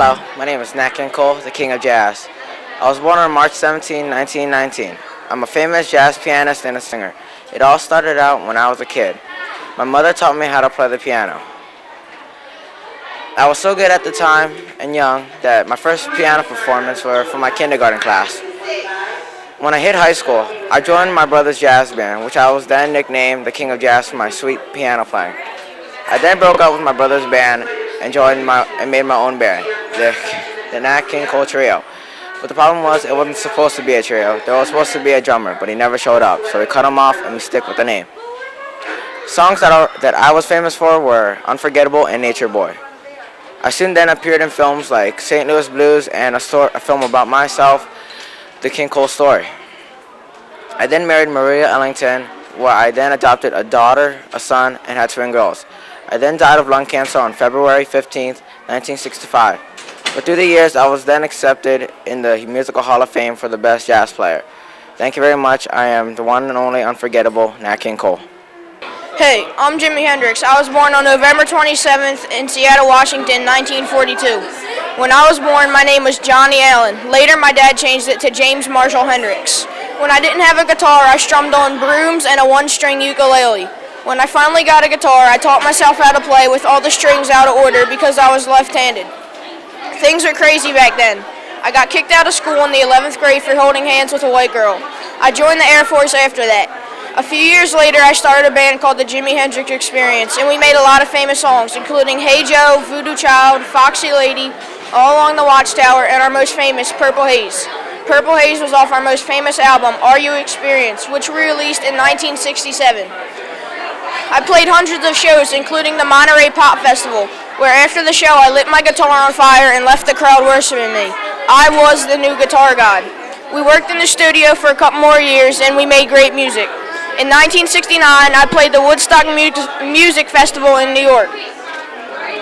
Hello, my name is Nat King Cole, the King of Jazz. I was born on March 17, 1919. I'm a famous jazz pianist and a singer. It all started out when I was a kid. My mother taught me how to play the piano. I was so good at the time and young that my first piano performance were for my kindergarten class. When I hit high school, I joined my brother's jazz band, which I was then nicknamed the King of Jazz for my sweet piano playing. I then broke up with my brother's band and made my own band, the Nat King Cole Trio. But the problem was it wasn't supposed to be a trio. There was supposed to be a drummer, but he never showed up, so we cut him off and we stick with the name. Songs that I was famous for were Unforgettable and Nature Boy. I soon then appeared in films like St. Louis Blues and a film about myself, The King Cole Story. I then married Maria Ellington, where I then adopted a daughter, a son, and had twin girls. I then died of lung cancer on February 15, 1965. But through the years, I was then accepted in the Musical Hall of Fame for the best jazz player. Thank you very much. I am the one and only unforgettable Nat King Cole. Hey, I'm Jimi Hendrix. I was born on November 27th in Seattle, Washington, 1942. When I was born, my name was Johnny Allen. Later, my dad changed it to James Marshall Hendrix. When I didn't have a guitar, I strummed on brooms and a one-string ukulele. When I finally got a guitar, I taught myself how to play with all the strings out of order because I was left-handed. Things were crazy back then. I got kicked out of school in the 11th grade for holding hands with a white girl. I joined the Air Force after that. A few years later, I started a band called the Jimi Hendrix Experience, and we made a lot of famous songs, including Hey Joe, Voodoo Child, Foxy Lady, All Along the Watchtower, and our most famous, Purple Haze. Purple Haze was off our most famous album, Are You Experienced, which we released in 1967. I played hundreds of shows, including the Monterey Pop Festival, where after the show I lit my guitar on fire and left the crowd worshiping me. I was the new guitar god. We worked in the studio for a couple more years and we made great music. In 1969, I played the Woodstock Music Festival in New York.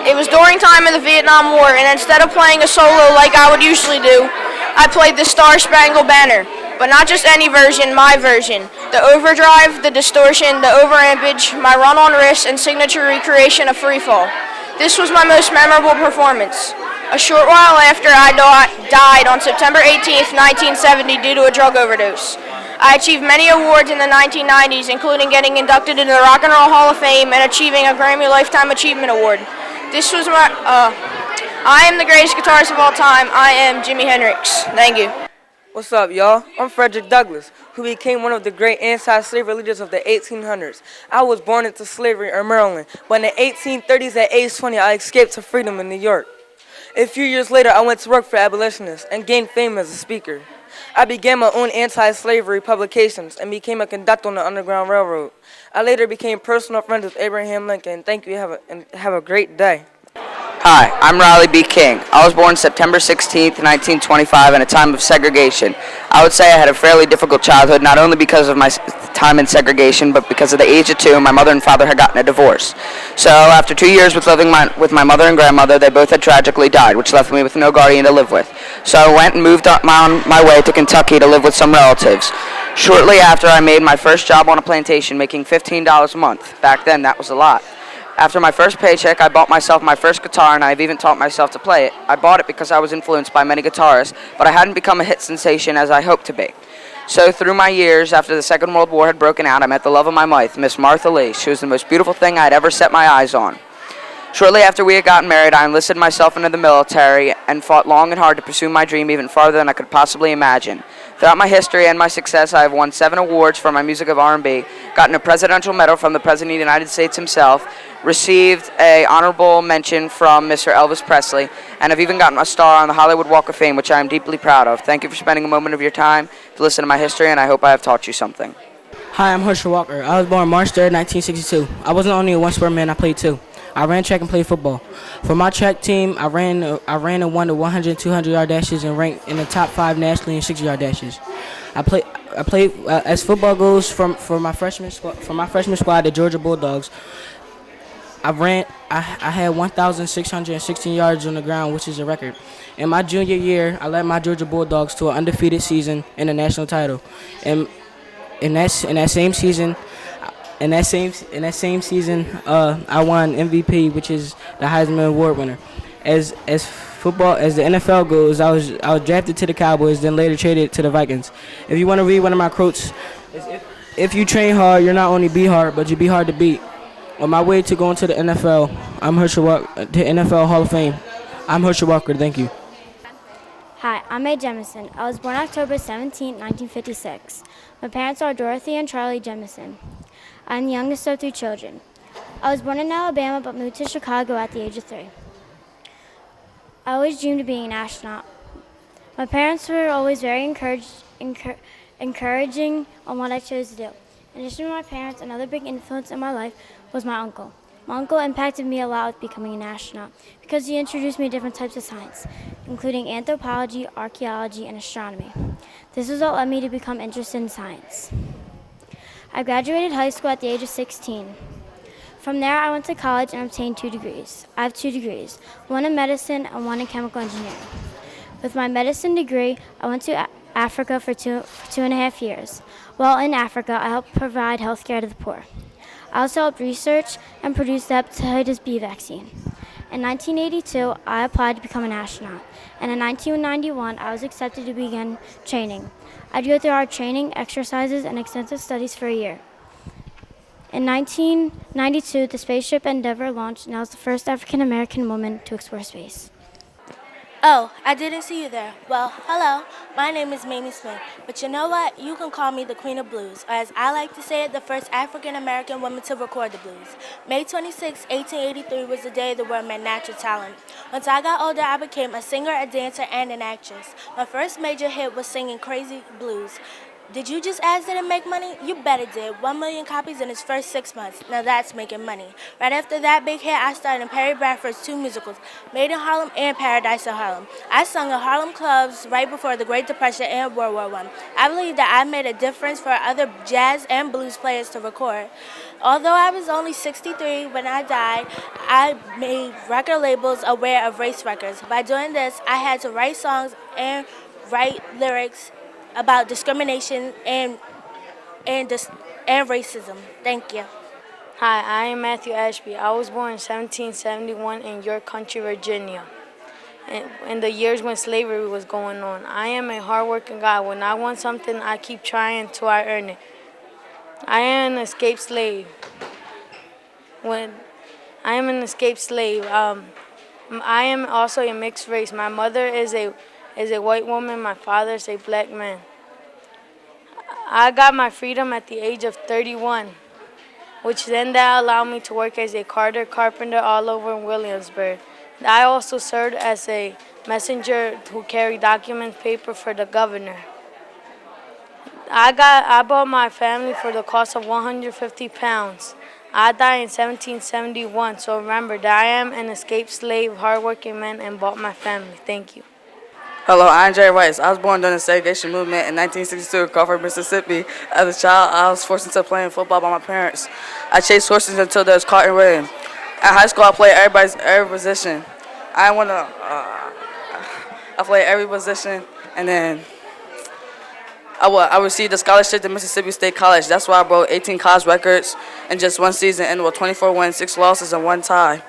It was during time of the Vietnam War, and instead of playing a solo like I would usually do, I played the Star Spangled Banner. But not just any version, my version. The overdrive, the distortion, the overampage, my run on wrist, and signature recreation of Freefall. This was my most memorable performance. A short while after, I died on September 18, 1970 due to a drug overdose. I achieved many awards in the 1990s, including getting inducted into the Rock and Roll Hall of Fame and achieving a Grammy Lifetime Achievement Award. This was I am the greatest guitarist of all time. I am Jimi Hendrix. Thank you. What's up, y'all? I'm Frederick Douglass, who became one of the great anti-slavery leaders of the 1800s. I was born into slavery in Maryland, but in the 1830s at age 20, I escaped to freedom in New York. A few years later, I went to work for abolitionists and gained fame as a speaker. I began my own anti-slavery publications and became a conductor on the Underground Railroad. I later became personal friends with Abraham Lincoln. Thank you, and have a great day. Hi, I'm Riley B. King. I was born September 16, 1925 in a time of segregation. I would say I had a fairly difficult childhood, not only because of my time in segregation, but because at the age of 2, my mother and father had gotten a divorce. So after 2 years with living with my mother and grandmother, they both had tragically died, which left me with no guardian to live with. So I went and moved on my way to Kentucky to live with some relatives. Shortly after, I made my first job on a plantation, making $15 a month. Back then, that was a lot. After my first paycheck, I bought myself my first guitar, and I've even taught myself to play it. I bought it because I was influenced by many guitarists, but I hadn't become a hit sensation as I hoped to be. So through my years, after the Second World War had broken out, I met the love of my life, Miss Martha Lee. She was the most beautiful thing I had ever set my eyes on. Shortly after we had gotten married, I enlisted myself into the military and fought long and hard to pursue my dream even farther than I could possibly imagine. Throughout my history and my success, I have won 7 awards for my music of R&B, gotten a presidential medal from the President of the United States himself, received an honorable mention from Mr. Elvis Presley, and have even gotten a star on the Hollywood Walk of Fame, which I am deeply proud of. Thank you for spending a moment of your time to listen to my history, and I hope I have taught you something. Hi, I'm Herschel Walker. I was born March 3rd, 1962. I wasn't only a one-sport man, I played 2. I ran track and played football. For my track team, I ran and won the 100 and 200-yard dashes and ranked in the top 5 nationally in 60-yard dashes. I played as football goes for my freshman squad, the Georgia Bulldogs. I had 1,616 yards on the ground, which is a record. In my junior year, I led my Georgia Bulldogs to an undefeated season and a national title. And in that same season, I won MVP, which is the Heisman Award winner. As football, as the NFL goes, I was drafted to the Cowboys, then later traded to the Vikings. If you want to read one of my quotes, if you train hard, you're not only be hard, but you be hard to beat. On my way to going to the NFL, I'm Herschel Walker, the NFL Hall of Fame. I'm Herschel Walker. Thank you. Hi, I'm Mae Jemison. I was born October 17, 1956. My parents are Dorothy and Charlie Jemison. I'm the youngest of 3 children. I was born in Alabama but moved to Chicago at the age of 3. I always dreamed of being an astronaut. My parents were always very encouraging on what I chose to do. In addition to my parents, another big influence in my life was my uncle. My uncle impacted me a lot with becoming an astronaut because he introduced me to different types of science, including anthropology, archaeology, and astronomy. This was what led me to become interested in science. I graduated high school at the age of 16. From there, I went to college and obtained 2 degrees. I have 2 degrees, one in medicine and one in chemical engineering. With my medicine degree, I went to Africa for 2.5 years. While in Africa, I helped provide health care to the poor. I also helped research and produce the hepatitis B vaccine. In 1982, I applied to become an astronaut, and in 1991, I was accepted to begin training. I'd go through our training, exercises, and extensive studies for a year. In 1992, the spaceship Endeavour launched, and I was the first African-American woman to explore space. Oh, I didn't see you there. Well, hello. My name is Mamie Smith. But you know what? You can call me the Queen of Blues, or as I like to say it, the first African-American woman to record the blues. May 26, 1883 was the day the world met natural talent. Once I got older, I became a singer, a dancer, and an actress. My first major hit was singing Crazy Blues. Did you just ask did it make money? You bet it did. 1 million copies in its first 6 months. Now that's making money. Right after that big hit, I starred in Perry Bradford's 2 musicals, Made in Harlem and Paradise in Harlem. I sung in Harlem clubs right before the Great Depression and World War I. I believe that I made a difference for other jazz and blues players to record. Although I was only 63 when I died, I made record labels aware of race records. By doing this, I had to write songs and write lyrics about discrimination and racism. Thank you. Hi, I am Matthew Ashby. I was born in 1771 in York Country, Virginia, in the years when slavery was going on. I am a hardworking guy. When I want something, I keep trying till I earn it. I am an escaped slave. I am also a mixed race. My mother is a white woman. My father is a black man. I got my freedom at the age of 31, which then that allowed me to work as a carpenter all over Williamsburg. I also served as a messenger who carried document paper for the governor. I bought my family for the cost of 150 pounds. I died in 1771, so remember that I am an escaped slave, hardworking man, and bought my family. Thank you. Hello, I'm Jerry Rice. I was born during the segregation movement in 1962 in Crawford, Mississippi. As a child, I was forced into playing football by my parents. I chased horses until there was cotton rain. At high school, I played every position. I played every position, and then I received a scholarship to Mississippi State College. That's why I broke 18 college records in just one season, ended with 24 wins, 6 losses, and 1 tie.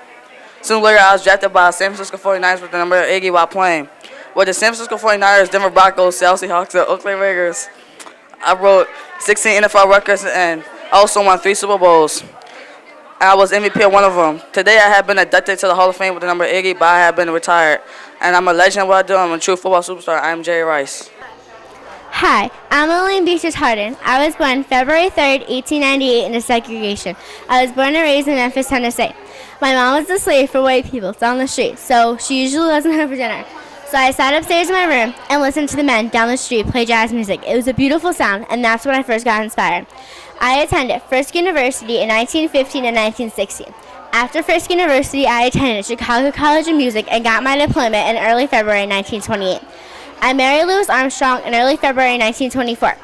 Soon later, I was drafted by San Francisco 49ers with the number 80 while playing. With the San Francisco 49ers, Denver Broncos, Seattle Seahawks, and Oakland Raiders, I broke 16 NFL records and also won 3 Super Bowls. I was MVP of one of them. Today, I have been inducted to the Hall of Fame with the number 80, but I have been retired. And I'm a legend of what I do. I'm a true football superstar. I am Jerry Rice. Hi, I'm Elaine Beatrice Harden. I was born February 3rd, 1898 into segregation. I was born and raised in Memphis, Tennessee. My mom was a slave for white people down the street, so she usually wasn't home for dinner. So I sat upstairs in my room and listened to the men down the street play jazz music. It was a beautiful sound, and that's when I first got inspired. I attended Fisk University in 1915 and 1916. After Fisk University, I attended Chicago College of Music and got my diploma in early February 1928. I married Louis Armstrong in early February 1924.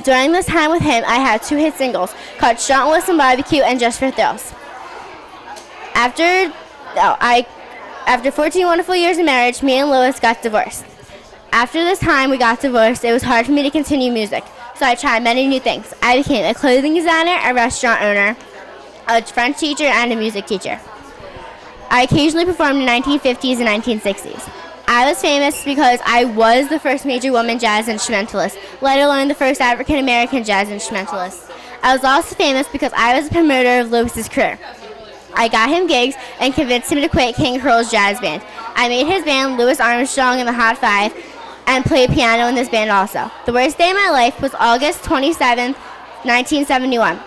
During this time with him, I had 2 hit singles called Strong Wilson Barbecue and Just for Thrills. After 14 wonderful years of marriage, me and Louis got divorced. After this time we got divorced, it was hard for me to continue music, so I tried many new things. I became a clothing designer, a restaurant owner, a French teacher, and a music teacher. I occasionally performed in the 1950s and 1960s. I was famous because I was the first major woman jazz instrumentalist, let alone the first African American jazz instrumentalist. I was also famous because I was a promoter of Lewis's career. I got him gigs and convinced him to quit King Curl's jazz band. I made his band Louis Armstrong and the Hot Five and played piano in this band also. The worst day of my life was August 27th, 1971.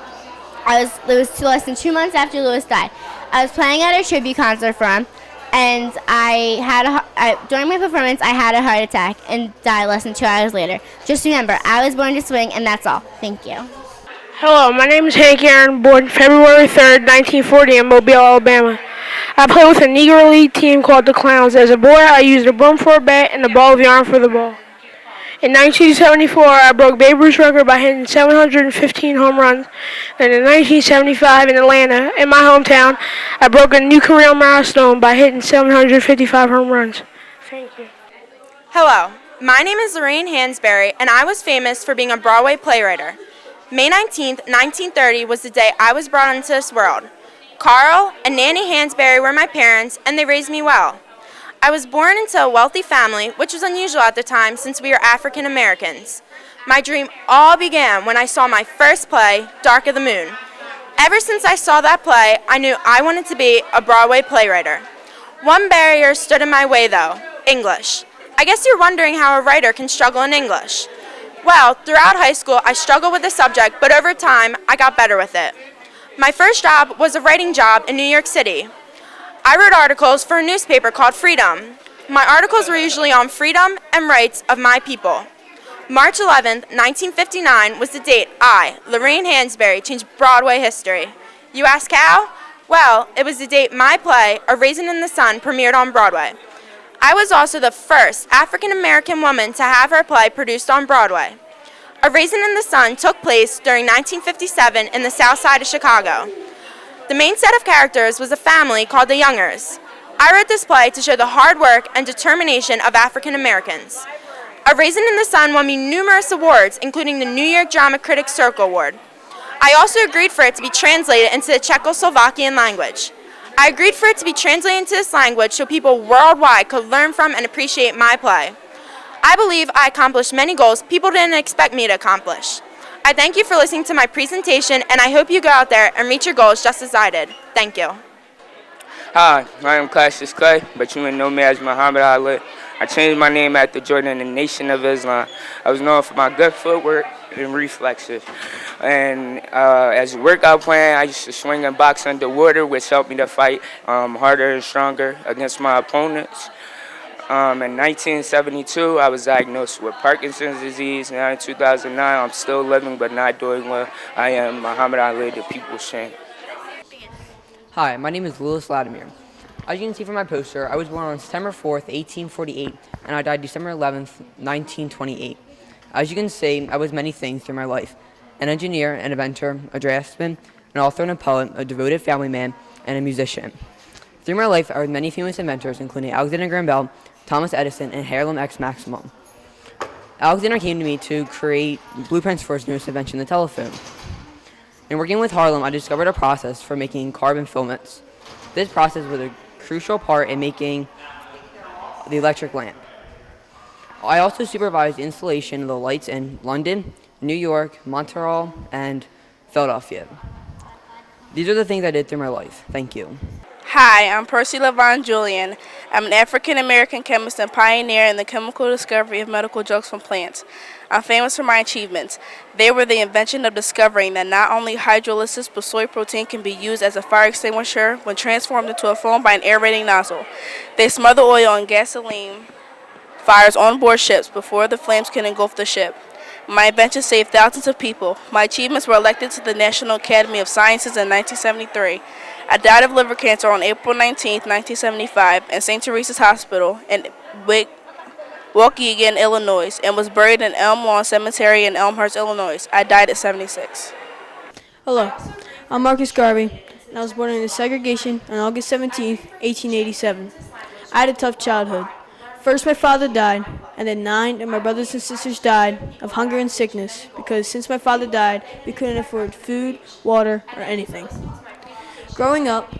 It was less than 2 months after Louis died. I was playing at a tribute concert for him, and during my performance, I had a heart attack and died less than 2 hours later. Just remember, I was born to swing, and that's all. Thank you. Hello, my name is Hank Aaron, born February 3rd, 1940 in Mobile, Alabama. I play with a Negro League team called the Clowns. As a boy, I used a broom for a bat and a ball of yarn for the ball. In 1974, I broke Babe Ruth's record by hitting 715 home runs. Then in 1975 in Atlanta, in my hometown, I broke a new career milestone by hitting 755 home runs. Thank you. Hello, my name is Lorraine Hansberry, and I was famous for being a Broadway playwright. May 19th, 1930 was the day I was brought into this world. Carl and Nanny Hansberry were my parents, and they raised me well. I was born into a wealthy family, which was unusual at the time since we were African Americans. My dream all began when I saw my first play, Dark of the Moon. Ever since I saw that play, I knew I wanted to be a Broadway playwright. One barrier stood in my way though, English. I guess you're wondering how a writer can struggle in English. Well, throughout high school, I struggled with the subject, but over time, I got better with it. My first job was a writing job in New York City. I wrote articles for a newspaper called Freedom. My articles were usually on freedom and rights of my people. March 11th, 1959 was the date I, Lorraine Hansberry, changed Broadway history. You ask how? Well, it was the date my play, A Raisin in the Sun, premiered on Broadway. I was also the first African American woman to have her play produced on Broadway. A Raisin in the Sun took place during 1957 in the South Side of Chicago. The main set of characters was a family called the Youngers. I wrote this play to show the hard work and determination of African Americans. A Raisin in the Sun won me numerous awards, including the New York Drama Critics Circle Award. I also agreed for it to be translated into the Czechoslovakian language. I agreed for it to be translated into this language so people worldwide could learn from and appreciate my play. I believe I accomplished many goals people didn't expect me to accomplish. I thank you for listening to my presentation, and I hope you go out there and reach your goals just as I did. Thank you. Hi, I am Cassius Clay, but you may know me as Muhammad Ali. I changed my name after joining the Nation of Islam. I was known for my good footwork and reflexes. And as a workout plan, I used to swing and box underwater, which helped me to fight harder and stronger against my opponents. In 1972, I was diagnosed with Parkinson's disease. Now in 2009, I'm still living but not doing well. I am Muhammad Ali, the people's champ. Hi, my name is Louis Latimer. As you can see from my poster, I was born on September 4th, 1848, and I died December 11th, 1928. As you can see, I was many things through my life: an engineer, an inventor, a draftsman, an author and a poet, a devoted family man, and a musician. Through my life, I was many famous inventors, including Alexander Graham Bell, Thomas Edison, and Harlem X Maximum. Alexander came to me to create blueprints for his newest invention, the telephone. In working with Harlem, I discovered a process for making carbon filaments. This process was a crucial part in making the electric lamp. I also supervised the installation of the lights in London, New York, Montreal, and Philadelphia. These are the things I did through my life. Thank you. Hi, I'm Percy Levon Julian. I'm an African-American chemist and pioneer in the chemical discovery of medical drugs from plants. I'm famous for my achievements. They were the invention of discovering that not only hydrolysis but soy protein can be used as a fire extinguisher when transformed into a foam by an aerating nozzle. They smother oil and gasoline fires on board ships before the flames can engulf the ship. My invention saved thousands of people. My achievements were elected to the National Academy of Sciences in 1973. I died of liver cancer on April 19, 1975, in St. Teresa's Hospital in Waukegan, Illinois, and was buried in Elm Lawn Cemetery in Elmhurst, Illinois. I died at 76. Hello, I'm Marcus Garvey, and I was born into segregation on August 17, 1887. I had a tough childhood. First, my father died, and then 9 of my brothers and sisters died of hunger and sickness because since my father died, we couldn't afford food, water, or anything. Growing up,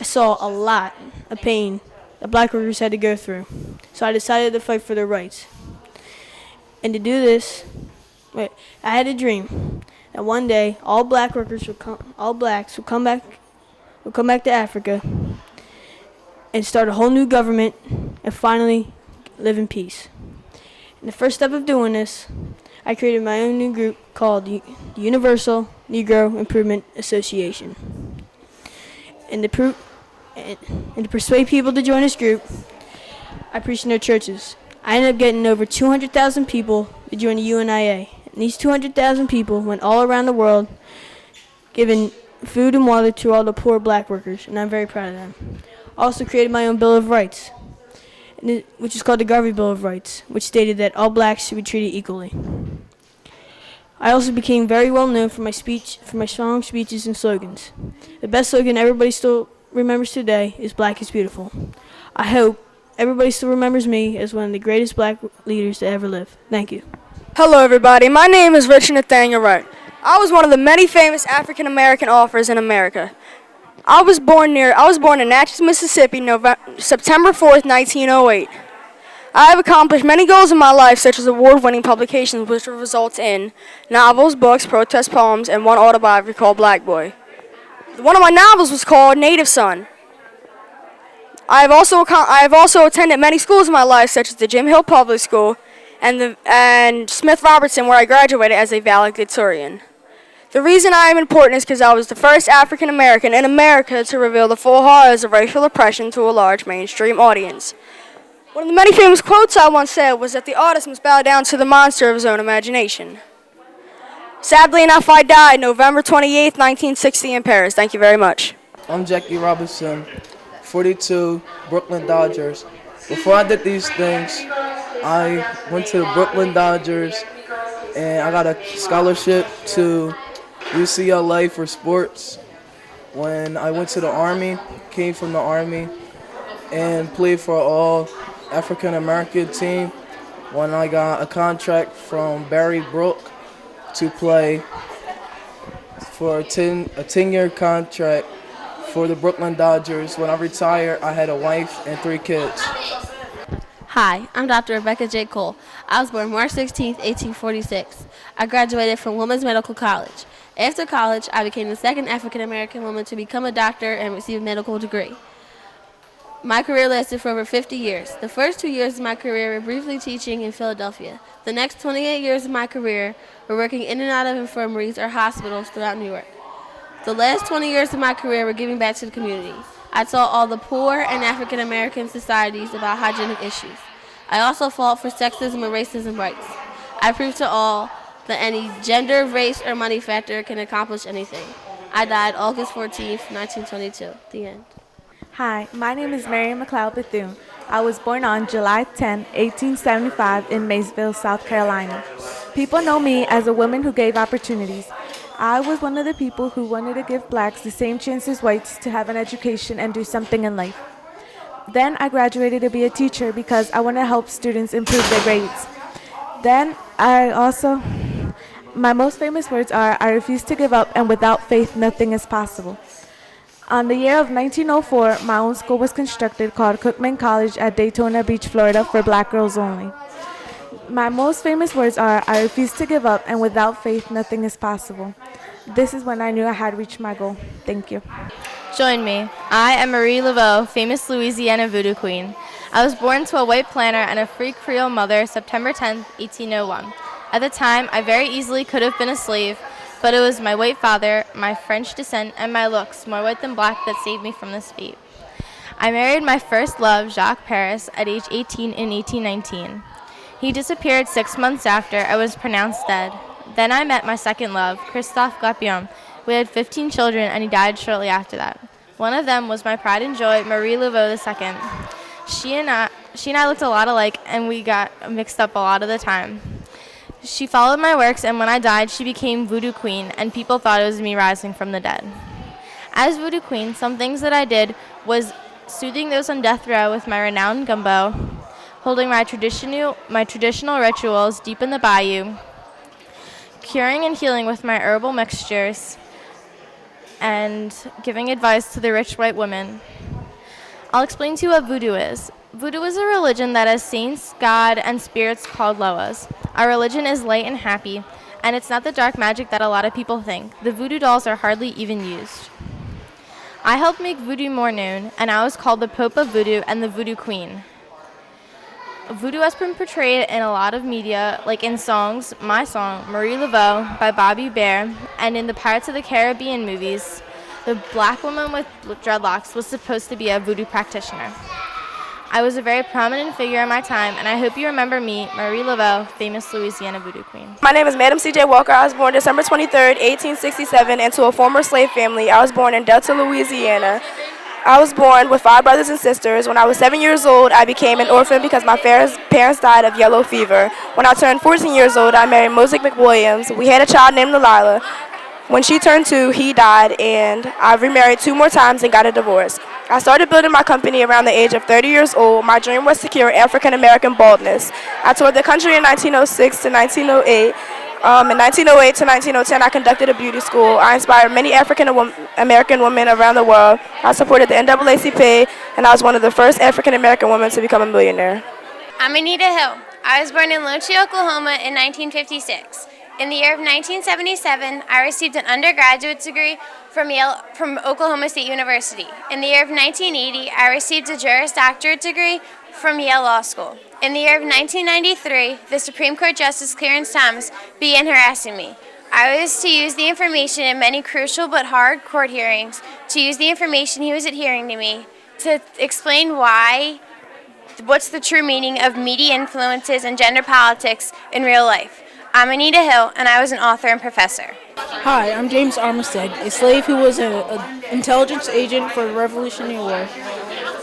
I saw a lot of pain that black workers had to go through. So I decided to fight for their rights. And to do this, I had a dream that one day all black workers all blacks would come back to Africa and start a whole new government and finally live in peace. And the first step of doing this, I created my own new group called the Universal Negro Improvement Association. And to persuade people to join this group, I preached in their churches. I ended up getting over 200,000 people to join the UNIA. And these 200,000 people went all around the world giving food and water to all the poor black workers, and I'm very proud of them. I also created my own Bill of Rights, which is called the Garvey Bill of Rights, which stated that all blacks should be treated equally. I also became very well known for my strong speeches and slogans. The best slogan everybody still remembers today is "Black is Beautiful." I hope everybody still remembers me as one of the greatest black leaders to ever live. Thank you. Hello, everybody. My name is Richard Nathaniel Wright. I was one of the many famous African American authors in America. I was born in Natchez, Mississippi, September 4th, 1908. I have accomplished many goals in my life, such as award-winning publications, which will result in novels, books, protest poems, and one autobiography called Black Boy. One of my novels was called Native Son. I have also attended many schools in my life, such as the Jim Hill Public School and Smith Robertson, where I graduated as a valedictorian. The reason I am important is because I was the first African American in America to reveal the full horrors of racial oppression to a large mainstream audience. One of the many famous quotes I once said was that the artist must bow down to the monster of his own imagination. Sadly enough, I died November 28th, 1960 in Paris. Thank you very much. I'm Jackie Robinson, 42, Brooklyn Dodgers. Before I did these things, I went to the Brooklyn Dodgers and I got a scholarship to UCLA for sports. When I went to the Army, came from the Army, and played for all African American team. When I got a contract from Barry Brook to play for a 10-year contract for the Brooklyn Dodgers. When I retired, I had a wife and 3 kids. Hi, I'm Dr. Rebecca J. Cole. I was born March 16, 1846. I graduated from Women's Medical College. After college, I became the second African American woman to become a doctor and receive a medical degree. My career lasted for over 50 years. The first 2 years of my career were briefly teaching in Philadelphia. The next 28 years of my career were working in and out of infirmaries or hospitals throughout New York. The last 20 years of my career were giving back to the community. I taught all the poor and African American societies about hygienic issues. I also fought for sexism and racism rights. I proved to all that any gender, race, or money factor can accomplish anything. I died August 14th, 1922. The end. Hi, my name is Mary McLeod Bethune. I was born on July 10, 1875 in Maysville, South Carolina. People know me as a woman who gave opportunities. I was one of the people who wanted to give blacks the same chance as whites to have an education and do something in life. Then I graduated to be a teacher because I want to help students improve their grades. Then my most famous words are, I refuse to give up, and without faith, nothing is possible. On the year of 1904, my own school was constructed called Cookman College at Daytona Beach, Florida for black girls only. My most famous words are, I refuse to give up, and without faith, nothing is possible. This is when I knew I had reached my goal. Thank you. Join me. I am Marie Laveau, famous Louisiana voodoo queen. I was born to a white planter and a free Creole mother September 10, 1801. At the time, I very easily could have been a slave, but it was my white father, my French descent, and my looks, more white than black, that saved me from this fate. I married my first love, Jacques Paris, at age 18 in 1819. He disappeared 6 months after I was pronounced dead. Then I met my second love, Christophe Glapion. We had 15 children, and he died shortly after that. One of them was my pride and joy, Marie Laveau II. She and I looked a lot alike, and we got mixed up a lot of the time. She followed my works, and when I died, she became Voodoo Queen, and people thought it was me rising from the dead. As Voodoo Queen, some things that I did was soothing those on death row with my renowned gumbo, holding my traditional rituals deep in the bayou, curing and healing with my herbal mixtures, and giving advice to the rich white women. I'll explain to you what voodoo is. Voodoo is a religion that has saints, God, and spirits called Loas. Our religion is light and happy, and it's not the dark magic that a lot of people think. The voodoo dolls are hardly even used. I helped make voodoo more known, and I was called the Pope of Voodoo and the Voodoo Queen. Voodoo has been portrayed in a lot of media, like in songs, my song, Marie Laveau by Bobby Bear, and in the Pirates of the Caribbean movies. The black woman with dreadlocks was supposed to be a voodoo practitioner. I was a very prominent figure in my time, and I hope you remember me, Marie Laveau, famous Louisiana voodoo queen. My name is Madam C.J. Walker. I was born December 23rd, 1867, into a former slave family. I was born in Delta, Louisiana. I was born with 5 brothers and sisters. When I was 7 years old, I became an orphan because my parents died of yellow fever. When I turned 14 years old, I married Mosaic McWilliams. We had a child named Delilah. When she turned 2, he died, and I remarried 2 more times and got a divorce. I started building my company around the age of 30 years old. My dream was to cure African American baldness. I toured the country in 1906 to 1908. In 1908 to 1910, I conducted a beauty school. I inspired many African American women around the world. I supported the NAACP, and I was one of the first African American women to become a millionaire. I'm Anita Hill. I was born in Lone Tree, Oklahoma in 1956. In the year of 1977, I received an undergraduate degree from Oklahoma State University. In the year of 1980, I received a Juris Doctorate degree from Yale Law School. In the year of 1993, the Supreme Court Justice Clarence Thomas began harassing me. I was to use the information in many crucial but hard court hearings, to use the information he was adhering to me, to explain what's the true meaning of media influences and gender politics in real life. I'm Anita Hill, and I was an author and professor. Hi, I'm James Armistead, a slave who was an intelligence agent for the Revolutionary War.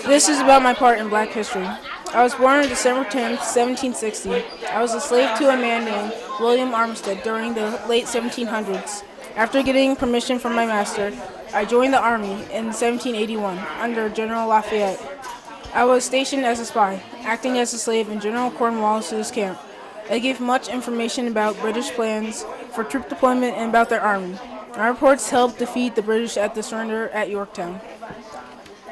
This is about my part in Black history. I was born on December 10, 1760. I was a slave to a man named William Armistead during the late 1700s. After getting permission from my master, I joined the army in 1781 under General Lafayette. I was stationed as a spy, acting as a slave in General Cornwallis's camp. I gave much information about British plans for troop deployment and about their army. My reports helped defeat the British at the surrender at Yorktown.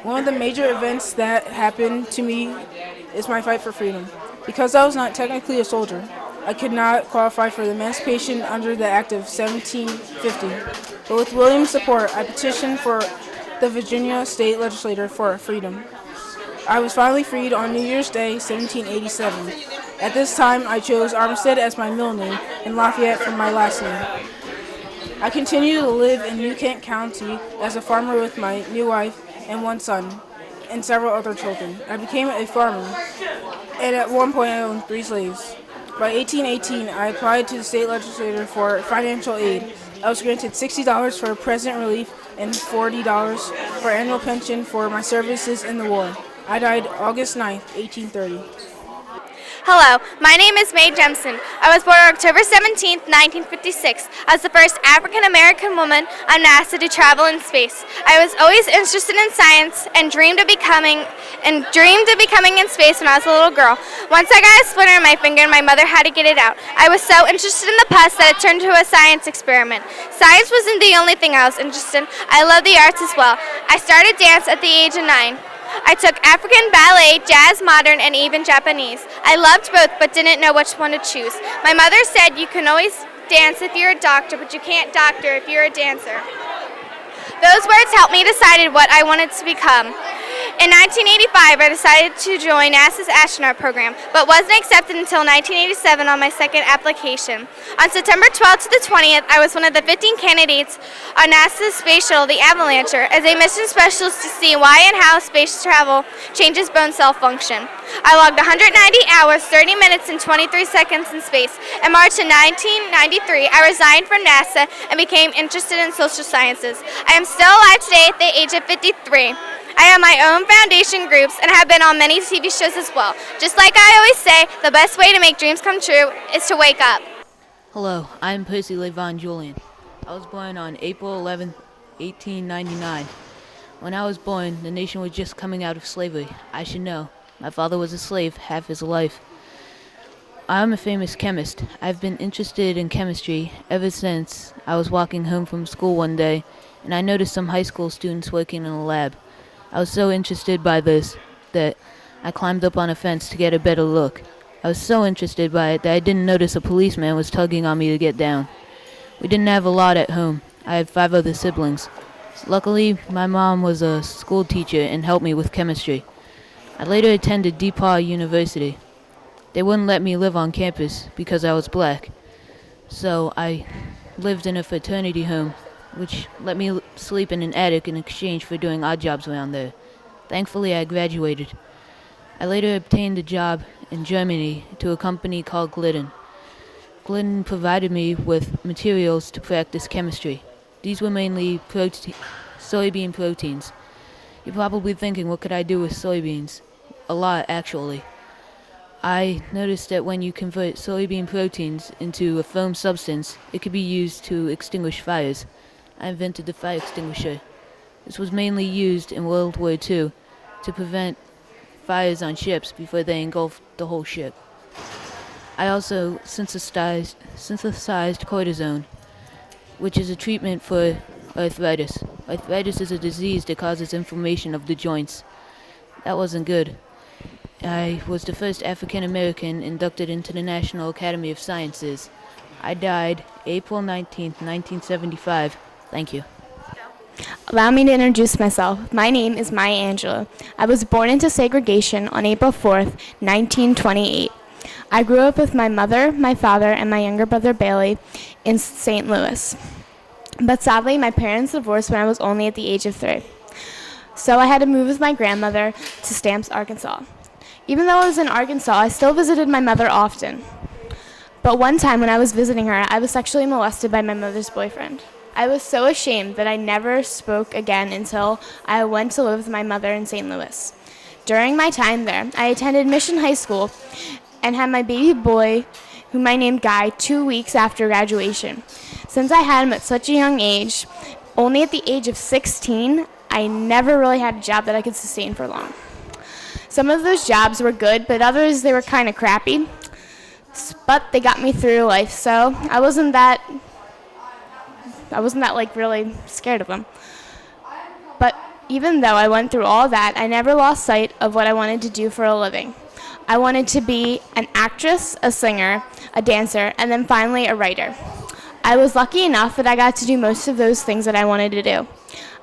One of the major events that happened to me is my fight for freedom. Because I was not technically a soldier, I could not qualify for the emancipation under the Act of 1750. But with William's support, I petitioned for the Virginia State Legislature for freedom. I was finally freed on New Year's Day, 1787. At this time, I chose Armistead as my middle name and Lafayette for my last name. I continue to live in New Kent County as a farmer with my new wife and 1 son and several other children. I became a farmer, and at one point I owned 3 slaves. By 1818, I applied to the state legislature for financial aid. I was granted $60 for present relief and $40 for annual pension for my services in the war. I died August 9, 1830. Hello, my name is Mae Jemison. I was born October 17, 1956, as the first African-American woman on NASA to travel in space. I was always interested in science and dreamed of becoming in space when I was a little girl. Once I got a splinter in my finger and my mother had to get it out. I was so interested in the pus that it turned into a science experiment. Science wasn't the only thing I was interested in. I love the arts as well. I started dance at the age of 9. I took African ballet, jazz, modern, and even Japanese. I loved both, but didn't know which one to choose. My mother said you can always dance if you're a doctor, but you can't doctor if you're a dancer. Those words helped me decide what I wanted to become. In 1985, I decided to join NASA's astronaut program, but wasn't accepted until 1987 on my second application. On September 12th to the 20th, I was one of the 15 candidates on NASA's space shuttle, the Avalancher, as a mission specialist to see why and how space travel changes bone cell function. I logged 190 hours, 30 minutes, and 23 seconds in space. In March of 1993, I resigned from NASA and became interested in social sciences. I am still alive today at the age of 53. I have my own foundation groups and have been on many TV shows as well. Just like I always say, the best way to make dreams come true is to wake up. Hello, I'm Percy Levon Julian. I was born on April 11, 1899. When I was born, the nation was just coming out of slavery. I should know. My father was a slave half his life. I'm a famous chemist. I've been interested in chemistry ever since I was walking home from school one day, and I noticed some high school students working in a lab. I was so interested by this that I climbed up on a fence to get a better look. I was so interested by it that I didn't notice a policeman was tugging on me to get down. We didn't have a lot at home. I had 5 other siblings. Luckily, my mom was a school teacher and helped me with chemistry. I later attended DePaul University. They wouldn't let me live on campus because I was black. So I lived in a fraternity home, which let me sleep in an attic in exchange for doing odd jobs around there. Thankfully, I graduated. I later obtained a job in Germany to a company called Glidden. Glidden provided me with materials to practice chemistry. These were mainly soybean proteins. You're probably thinking, what could I do with soybeans? A lot, actually. I noticed that when you convert soybean proteins into a foam substance, it could be used to extinguish fires. I invented the fire extinguisher. This was mainly used in World War II to prevent fires on ships before they engulfed the whole ship. I also synthesized cortisone, which is a treatment for arthritis. Arthritis is a disease that causes inflammation of the joints. That wasn't good. I was the first African American inducted into the National Academy of Sciences. I died April 19th, 1975. Thank you. Allow me to introduce myself. My name is Maya Angelou. I was born into segregation on April 4th, 1928. I grew up with my mother, my father, and my younger brother Bailey in St. Louis. But sadly, my parents divorced when I was only at the age of 3. So I had to move with my grandmother to Stamps, Arkansas. Even though I was in Arkansas, I still visited my mother often. But one time when I was visiting her, I was sexually molested by my mother's boyfriend. I was so ashamed that I never spoke again until I went to live with my mother in St. Louis. During my time there, I attended Mission High School and had my baby boy, whom I named Guy, 2 weeks after graduation. Since I had him at such a young age, only at the age of 16, I never really had a job that I could sustain for long. Some of those jobs were good, but others, they were kind of crappy. But they got me through life, so I wasn't that like really scared of them. But even though I went through all that, I never lost sight of what I wanted to do for a living. I wanted to be an actress, a singer, a dancer, and then finally a writer. I was lucky enough that I got to do most of those things that I wanted to do.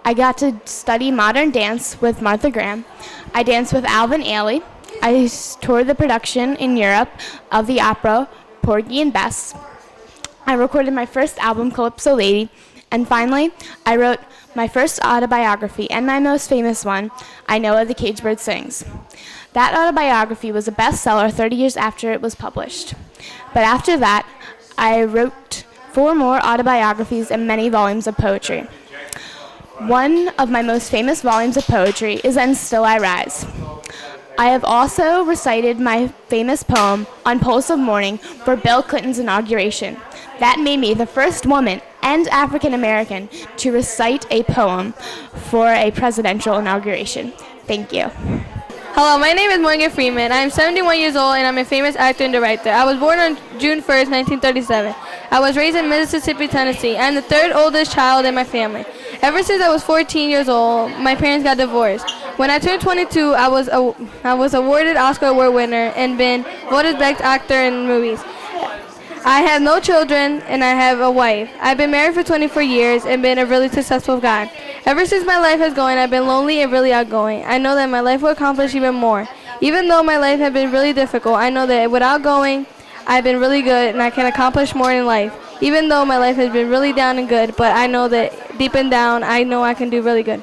I got to study modern dance with Martha Graham. I danced with Alvin Ailey. I toured the production in Europe of the opera Porgy and Bess. I recorded my first album, Calypso Lady. And finally, I wrote my first autobiography and my most famous one, I Know What the Caged Bird Sings. That autobiography was a bestseller 30 years after it was published. But after that, I wrote 4 more autobiographies and many volumes of poetry. One of my most famous volumes of poetry is And Still I Rise. I have also recited my famous poem, On Pulse of Morning, for Bill Clinton's inauguration. That made me the first woman and African American to recite a poem for a presidential inauguration. Thank you. Hello, my name is Morgan Freeman. I am 71 years old and I'm a famous actor and director. I was born on June 1st, 1937. I was raised in Mississippi, Tennessee. I am the 3rd oldest child in my family. Ever since I was 14 years old, my parents got divorced. When I turned 22, I was awarded Oscar Award winner and been voted best actor in movies. I have no children and I have a wife. I've been married for 24 years and been a really successful guy. Ever since my life has gone, I've been lonely and really outgoing. I know that my life will accomplish even more. Even though my life has been really difficult, I know that without going, I've been really good and I can accomplish more in life. Even though my life has been really down and good, but I know that deep and down, I know I can do really good.